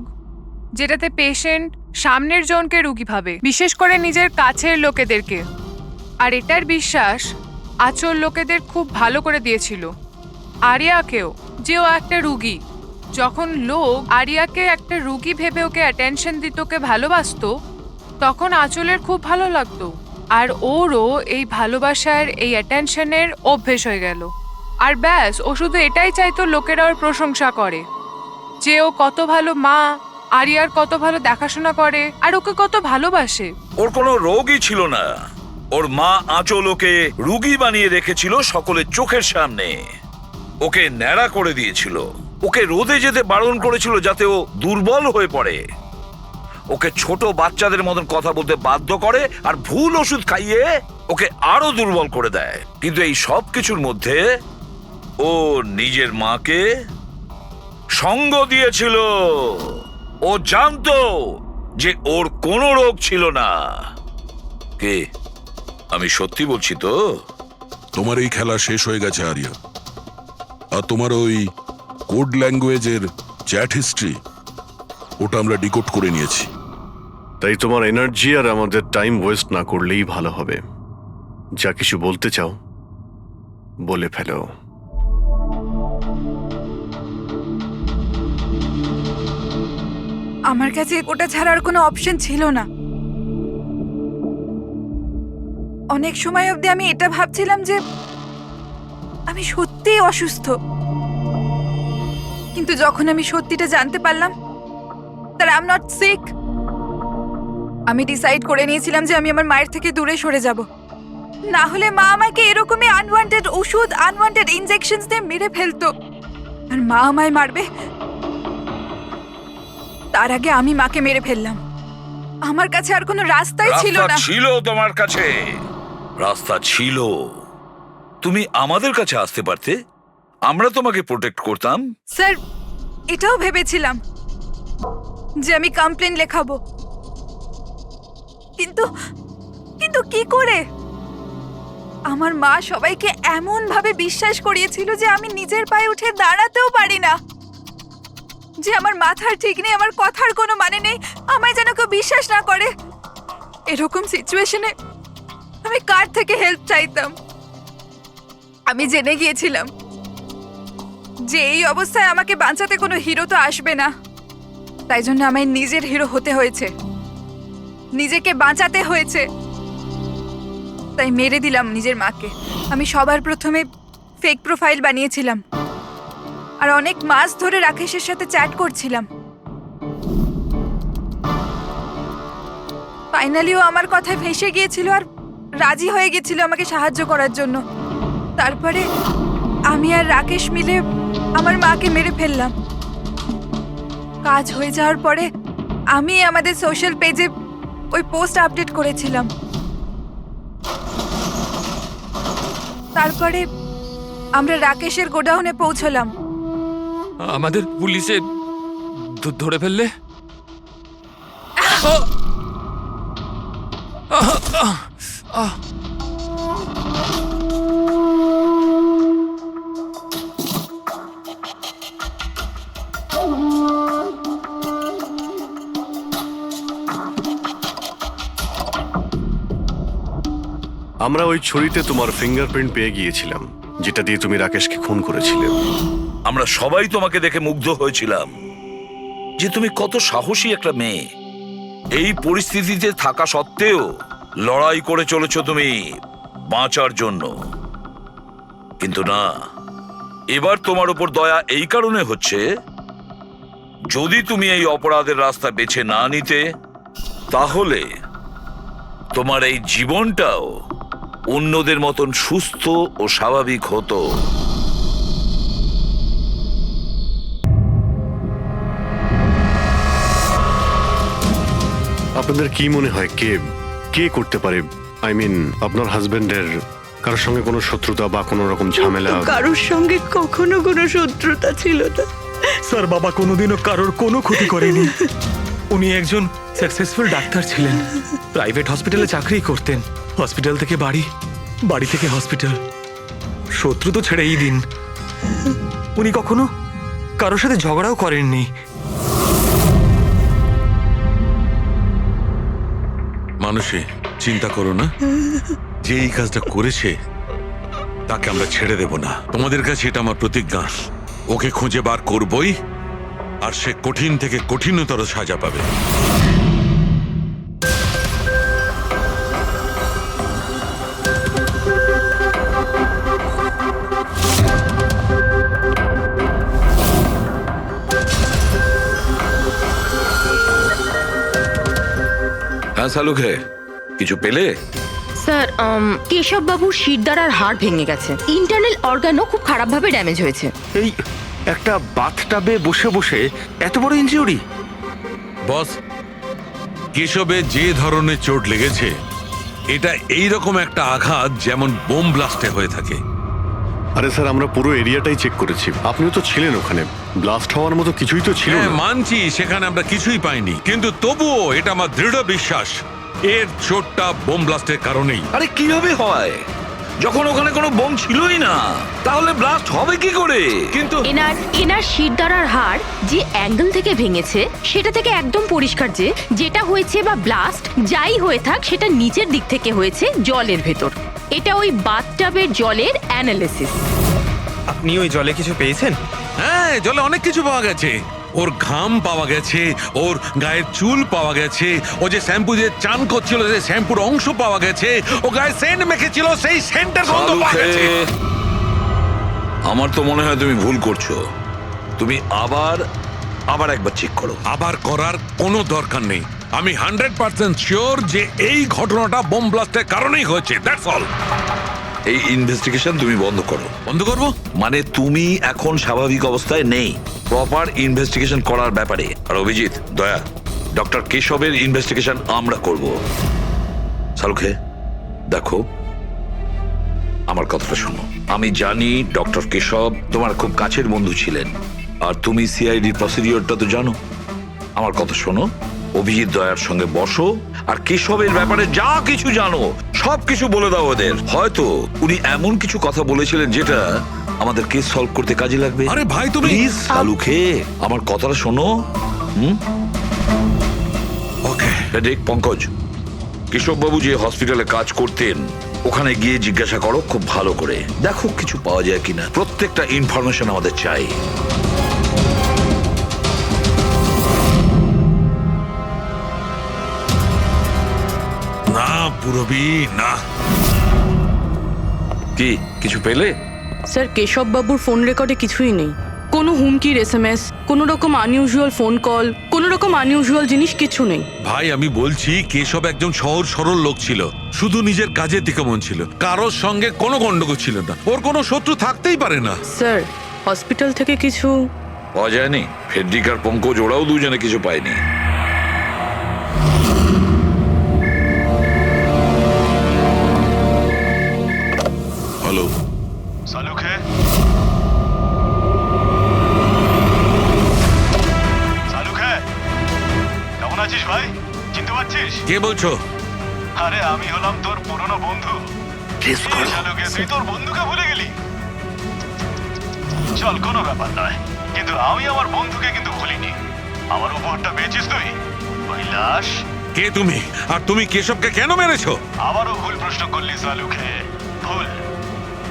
যেটাতে পেশেন্ট সামনের জনকে রোগী ভাবে, বিশেষ করে নিজের কাছের লোকেদেরকে। আর এটার বিশ্বাস আচল লোকেদের খুব ভালো করে দিয়েছিল আরিয়াকেও, যে ও একটা রুগী। যখন লোক আরিয়াকে একটা রুগী ভেবে ওকে অ্যাটেনশন দিত, ওকে ভালোবাসতো, তখন আচলের খুব ভালো লাগতো। আর ওরও এই ভালোবাসার, এই অ্যাটেনশনের অভ্যেস হয়ে গেল। আর ব্যাস, ও শুধু এটাই চাইতো লোকেরা ওর প্রশংসা করে, যে ও কত ভালো মা, আরিয়ার কত ভালো দেখাশোনা করে, আর ওকে কত ভালোবাসে।
ওর কোনো রোগই ছিল না, ওর মা আঁচল ওকে রুগী বানিয়ে রেখেছিল সকলের চোখের সামনে। ওকে ন্যাড়া করে দিয়েছিল, ওকে রোদে যেতে বারণ করেছিল যাতে ও দুর্বল হয়ে পড়ে, ওকে ছোট বাচ্চাদের মতন কথা বলতে বাধ্য করে, আর ভুল ওষুধ খাইয়ে ওকে আরো দুর্বল করে দেয়। কিন্তু এই সব কিছুর মধ্যে ও নিজের মাকে সঙ্গ দিয়েছিল। ও জানতো যে ওর কোনো রোগ ছিল না। কে আমি সত্যি বলছি তো।
তোমার এই খেলা শেষ হয়ে গেছে আরিয়া। আর তোমার ওই কোড ল্যাঙ্গুয়েজের চ্যাট হিস্ট্রি, ওটা আমরা ডিকোড করে নিয়েছি।
তাই তোমার এনার্জি আর আমাদের টাইম ওয়েস্ট না করলেই ভালো হবে। যা কিছু বলতে চাও বলে ফেলো।
আমার কাছে ওটা ছাড়ার কোনো অপশন ছিল না। অনেক সময় অবধি আমি এটা ভাবছিলাম যে আমি সত্যিই অসুস্থ, কিন্তু যখন আমি সত্যিটা জানতে পারলাম that I'm not sick, আমি ডিসাইড করে নিয়েছিলাম যে আমি আমার মায়ের থেকে দূরে সরে যাব। না হলে মা আমাকে এরকমই আনওয়ান্টেড ওষুধ, আনওয়ান্টেড ইনজেকশনস দিয়ে মেরে ফেলতো। আর মা আমায় মারবে তার আগে আমি মাকে মেরে ফেললাম। আমার কাছে আর কোনো রাস্তাই ছিল
রাস্তা
না।
ছিল তোমার কাছে, রাস্তা ছিল। তুমি আমাদের কাছে আসতে পারতে, আমরা তোমাকে প্রোটেক্ট করতাম।
স্যার, এটাও ভেবেছিলাম যে আমি কমপ্লেন লেখাবো, কিন্তু কিন্তু কি করে? আমার মা সবাইকে এমন ভাবে বিশ্বাস করিয়েছিল যে আমি নিজের পায়ে উঠে দাঁড়াতেও পারি না, যে আমার মাথার ঠিক নেই, আমার কথার কোনো মানে নেই, আমায় যেন কেউ বিশ্বাস না করে। এরকম সিচুয়েশনে আমি কার থেকে হেল্প চাইতাম? আমি জেনে গিয়েছিলাম যে এই অবস্থায় আমাকে বাঁচাতে কোনো হিরো তো আসবে না, তাই জন্য আমায় নিজের হিরো হতে হয়েছে, নিজেকে বাঁচাতে হয়েছে। তাই মেরে দিলাম নিজের মাকে। আমি সবার প্রথমে ফেক প্রোফাইল বানিয়েছিলাম আর অনেক মাস ধরে রাকেশের সাথে চ্যাট করছিলাম। ফাইনালিও আমার কথায় ফেঁসে গিয়েছিল আর রাজি হয়ে গেছিল আমাকে সাহায্য করার জন্য। তারপরে আমি আর রাকেশ মিলে আমার মাকে মেরে ফেললাম। কাজ হয়ে যাওয়ার পরে আমি আমাদের সোশ্যাল পেজে ওই পোস্ট আপডেট করেছিলাম। তারপরে আমরা রাকেশের গোডাউনে পৌঁছলাম।
আমাদের পুলিশে ধরে ফেললে?
আমরা ওই ছুরিতে তোমার ফিঙ্গারপ্রিন্ট পেয়ে গিয়েছিলাম, যেটা দিয়ে তুমি রাকেশকে খুন করেছিলে।
আমরা সবাই তোমাকে দেখে মুগ্ধ হয়েছিলাম যে তুমি কত সাহসী একটা মেয়ে। এই পরিস্থিতিতে থাকা সত্ত্বেও লড়াই করে চলেছো তুমি বাঁচার জন্য। কিন্তু না, এবার তোমার উপর দয়া এই কারণে হচ্ছে, যদি তুমি এই অপরাধের রাস্তা বেছে না নিতে, তাহলে তোমার এই জীবনটাও অন্যদের মতন সুস্থ ও স্বাভাবিক হতো।
আপনাদের কি মনে হয় কে কে করতে পারে? আই মিন, আপনার হাজবেন্ডের কারোর সঙ্গে কোনো শত্রুতা বা কোনো রকম ঝামেলা?
কারোর সঙ্গে কখনো কোনো শত্রুতা ছিল না
স্যার। বাবা কোনোদিনও কারোর কোনো ক্ষতি করেনি। উনি একজন সাকসেসফুল ডাক্তার ছিলেন, প্রাইভেট হসপিটালে চাকরি করতেন। হসপিটাল থেকে বাড়ি, বাড়ি থেকে হসপিটাল। শত্রু তো ছেড়েই দিন, উনি কখনো কারোর সাথে ঝগড়াও করেননি।
মানুষে চিন্তা করো না, যে এই কাজটা করেছে তাকে আমরা ছেড়ে দেব না। তোমাদের কাছে এটা আমার প্রতিজ্ঞা। ওকে খুঁজে বার করবই, আর সে কঠিন থেকে কঠিনতর সাজা পাবে।
হ্যাঁ শালুকে, কিছু পেলে?
স্যার, কেশব বাবুর শিরদাঁড় আর হাড় ভেঙে গেছে। ইন্টারনাল অর্গানও খুব খারাপভাবে ড্যামেজ হয়েছে।
এই একটা বাথটাবে বসে বসে এত বড় ইনজিউরি?
বস, কেশবে যে ধরনের চোট লেগেছে, এটা এই রকম একটা আঘাত যেমন বোম ব্লাস্টে হয়ে থাকে।
আরে স্যার, আমরা পুরো এরিয়াটাই চেক করেছি, আপনিও তো ছিলেন ওখানে। ব্লাস্ট হওয়ার মতো কিছুই তো ছিল না।
মানছি সেখানে আমরা কিছুই পাইনি, কিন্তু তবুও এটা আমার দৃঢ় বিশ্বাস এর চোটটা বোম ব্লাস্টের কারণেই।
আরে কিভাবে হয় যখন ওখানে কোনো বোম ছিলই না? তাহলে ব্লাস্ট হবে কি করে?
কিন্তু
এনার শিরদাঁড়ার হাড় যে অ্যাঙ্গেল থেকে ভেঙেছে সেটা থেকে একদম পরিষ্কার যে যেটা হয়েছে বা ব্লাস্ট যাই হয়ে থাক সেটা নিচের দিক থেকে হয়েছে জলের ভেতর। এটা ওই বাথটাবের জলের অ্যানালিসিস।
আপনি ওই জলে কিছু পেয়েছেন?
হ্যাঁ, জলে অনেক কিছু পাওয়া গেছে। ওর ঘাম পাওয়া গেছে, ওর গায়ের চুল পাওয়া গেছে, ও যে শ্যাম্পু দিয়ে চান করছিল সেই শ্যাম্পুর অংশ পাওয়া গেছে, ও গায়ে সেন্ট মেখেছিল সেই সেন্টের গন্ধ পাওয়া গেছে।
আমার তো মনে হয় তুমি ভুল করছো। তুমি আবার একবার চেক করো।
আবার করার কোনো দরকার নেই। আমি 100% শিওর যে এই ঘটনাটা বোম ব্লাস্টের কারণেই হয়েছে। That's all.
এই ইনভেস্টিগেশন তুমি বন্ধ করো।
বন্ধ করবো?
মানে তুমি এখন স্বাভাবিক অবস্থায় নেই প্রপার ইনভেস্টিগেশন করার ব্যাপারে। আর অভিজিৎ, দয়া, ডক্টর কেশবের ইনভেস্টিগেশন আমরা করব। শালুখে দেখো, আমার কথাটা শোনো। আমি জানি ডক্টর কেশব তোমার খুব কাছের বন্ধু ছিলেন, আর তুমি সিআইডি প্রসিডিওরটা তো জানো। আমার কথা শোনো, অভিজিৎ দয়ার সঙ্গে বসো আর কেশবের ব্যাপারে যা কিছু জানো সব কিছু বলে দাও ওদের। হয়তো উনি এমন কিছু কথা বলেছিলেন যেটা আমাদের কেস সলভ করতে কাজে লাগবে।
আরে ভাই তুমি
প্লিজ শালুখে আমার কথাটা শোনো।
ওকে।
দেখ পঙ্কজ, কেশববাবু যে হসপিটালে কাজ করতেন ওখানে গিয়ে জিজ্ঞাসা করো খুব ভালো করে। দেখো কিছু পাওয়া যায় কিনা। প্রত্যেকটা ইনফরমেশন আমাদের চাই।
না পুরবি না।
কি কিছু পেলে?
স্যার, কেশব বাবুর ফোন রেকর্ডে কিছুই নেই। কোনো হুমকির SMS, কোনো রকম আনইউজুয়াল ফোন কল, কোনো রকম আনইউজুয়াল জিনিস কিছু নেই।
ভাই আমি বলছি কেশব একজন সহজ সরল লোক ছিল, শুধু নিজের কাজের দিকে মন ছিল, কারোর সঙ্গে কোনো গন্ডগোল ছিল না, ওর কোনো শত্রু থাকতেই পারে না।
স্যার, হসপিটাল থেকে কিছু
পাওয়া যায়নি? ফেডরিক আর পঙ্কজ ওরাও দুজনে কিছু পায়নি।
হ্যালো,
সালুখে, সালুখে, কেমন আছিস ভাই? চিনতে পারছিস?
কে বলছো?
আরে আমি হলাম তোর পুরনো বন্ধু। সালুখে, তুই তোর বন্ধুকে ভুলে গেলি? চল, কোনো ব্যাপার নয়, কিন্তু আমি আমার বন্ধুকে কিন্তু ভুলিনি। আমার উপহারটা পেয়েছিস তুই? ওই লাশ।
কে তুমি? আর তুমি কেশবকে কেন মেরেছো?
আবারও ভুল প্রশ্ন করলি সালুখে। ভুল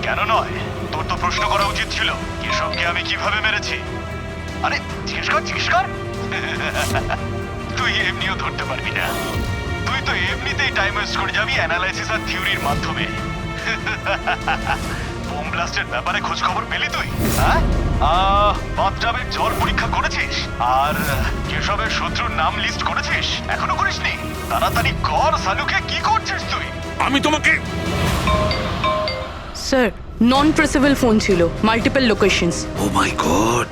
কেন নয়, তোর তো প্রশ্ন করা উচিত ছিল কেশবকে আমি কিভাবে মেরেছি। আরে জিজ্ঞেস কর। তুই এমনিও ধরতে পারবি না। তুই তো এমনিতেই টাইম ওয়েস্ট করে যাবি অ্যানালাইসিস আর থিওরির মাধ্যমে। বোম ব্লাস্টের ব্যাপারে খোঁজ খবর পেলি তুই? হ্যাঁ, বাথটাবের জল পরীক্ষা করেছিস? আর কেশবের শত্রুর নাম লিস্ট করেছিস? এখনো করিসনি? তাড়াতাড়ি কর সালুকে, কি করছিস তুই?
আমি তোমাকে।
স্যার, নন ট্রেসেবল ফোন ছিল, মাল্টিপল লোকেশনস।
ও মাই গড।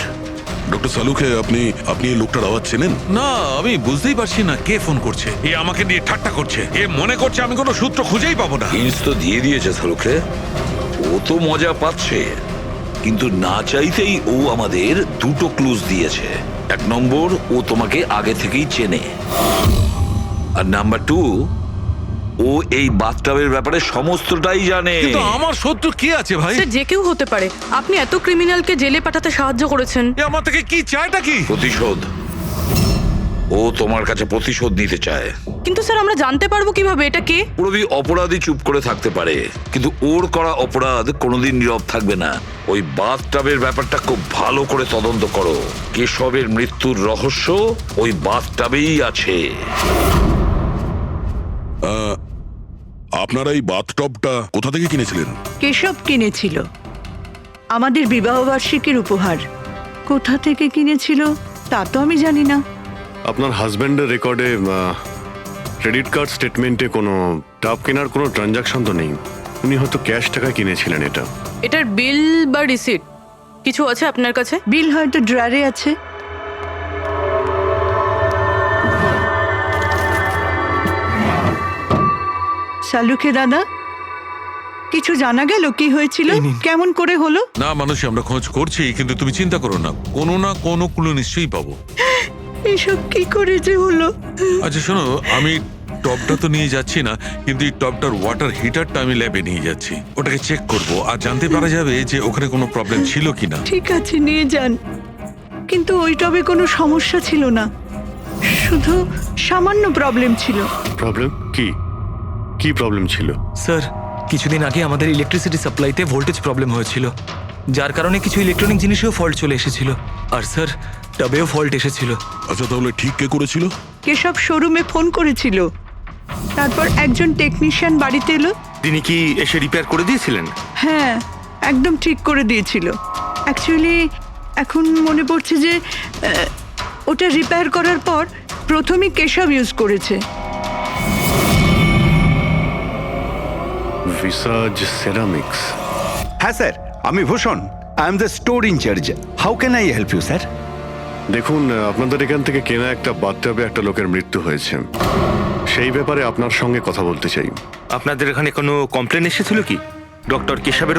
ডক্টর সালুখে, আপনি এই লোকটার আওয়াজ চেনেন?
না, আমি বুঝতেই পারছি না কে ফোন করছে। এ আমাকে নিয়ে ঠাট্টা করছে, এ মনে করছে আমি কোনো সূত্র খুঁজেই পাবো না।
হিন্টস তো দিয়ে দিয়েছে সালুখে, ও তো মজা পাচ্ছে, কিন্তু না চাইতেই ও আমাদের দুটো ক্লুজ দিয়েছে। এক নম্বর, ও তোমাকে আগে থেকেই চেনে, আর নাম্বার 2, ও এই বাথটাবের ব্যাপারে সমস্তটাই জানে।
কিন্তু আমার শত্রু কি আছে ভাই?
স্যার, যে কেউ হতে পারে। আপনি এত ক্রিমিনালকে জেলে পাঠাতে সাহায্য করেছেন।
এ আমার থেকে কি চায়টা কি?
প্রতিশোধ। ও তোমার কাছে প্রতিশোধ নিতে চায়।
কিন্তু স্যার, আমরা জানতে পারবো কিভাবে এটা কে?
পুরোপুরি অপরাধী চুপ করে থাকতে পারে, কিন্তু ওর করা অপরাধ কোনোদিন নীরব থাকবে না। ওই বাথটাবের ব্যাপারটা খুব ভালো করে তদন্ত করো। কেশবের মৃত্যুর রহস্য ওই বাথটাবেই আছে।
আপনারা এই বাথটবটা কোথা থেকে কিনেছিলেন?
কেশব কিনেছিল, আমাদের বিবাহবার্ষিকীর উপহার। কোথা থেকে কিনেছিল তা তো আমি জানি না।
আপনার হাজব্যান্ডের রেকর্ডে ক্রেডিট কার্ড স্টেটমেন্টে কোনো টাব কেনার কোনো ট্রানজাকশন তো নেই। উনি হয়তো ক্যাশ টাকায় কিনেছিলেন এটা।
এটার বিল বা রিসিট কিছু আছে আপনার কাছে?
বিল হয়তো ড্রয়ারে আছে। সালুখে দাদা, কিছু জানা গেল কি হয়েছিল, কেমন করে হলো?
না মানুষ, আমরা খোঁজ করছি, কিন্তু তুমি চিন্তা করো না, কোনো না কোনো ক্লু নিশ্চয়ই পাবো।
এসব কি করে যে হলো?
আচ্ছা শোনো, আমি টবটা তো নিয়ে যাচ্ছি না, কিন্তু এই টবটার ওয়াটার হিটারটা আমি ল্যাবে নিয়ে যাচ্ছি। ওটাকে চেক করব আর জানতে পারা যাবে যে ওখানে কোনো প্রবলেম ছিল কিনা।
ঠিক আছে, নিয়ে যান, কিন্তু ওই টবে কোনো সমস্যা ছিল না, শুধু সামান্য প্রবলেম ছিল।
প্রবলেম কি? কি প্রবলেম ছিল?
স্যার, কিছুদিন আগে আমাদের ইলেকট্রিসিটি সাপ্লাইতে ভোল্টেজ প্রবলেম হয়েছিল, যার কারণে কিছু ইলেকট্রনিক জিনিসেও ফল্ট চলে এসেছিল। আর স্যার, টবেও ফল্ট এসেছিল।
আচ্ছা, তাহলে ঠিক কে করেছিল?
কেশব শোরুমে ফোন করেছিল, তারপর একজন টেকনিশিয়ান বাড়িতে এলো।
তিনি কি এসে রিপেয়ার করে দিয়েছিলেন?
হ্যাঁ, একদম ঠিক করে দিয়েছিল। অ্যাকচুয়ালি এখন মনে পড়ছে যে ওটা রিপেয়ার করার পর প্রথমেই কেশব ইউজ করেছে।
ভিসাজ সেরামিক্স।
হ্যাঁ স্যার, আমি Bhushan. I am the store in charge. How can I help you sir?
দেখুন, আপনাদের এখান থেকে কেনা একটা বাথটাবে একটা লোকের মৃত্যু হয়েছে, সেই ব্যাপারে আপনার সঙ্গে কথা বলতে চাই।
আপনাদের এখানে কোনো কমপ্লেন এসেছিল কি ডক্টর কেশবের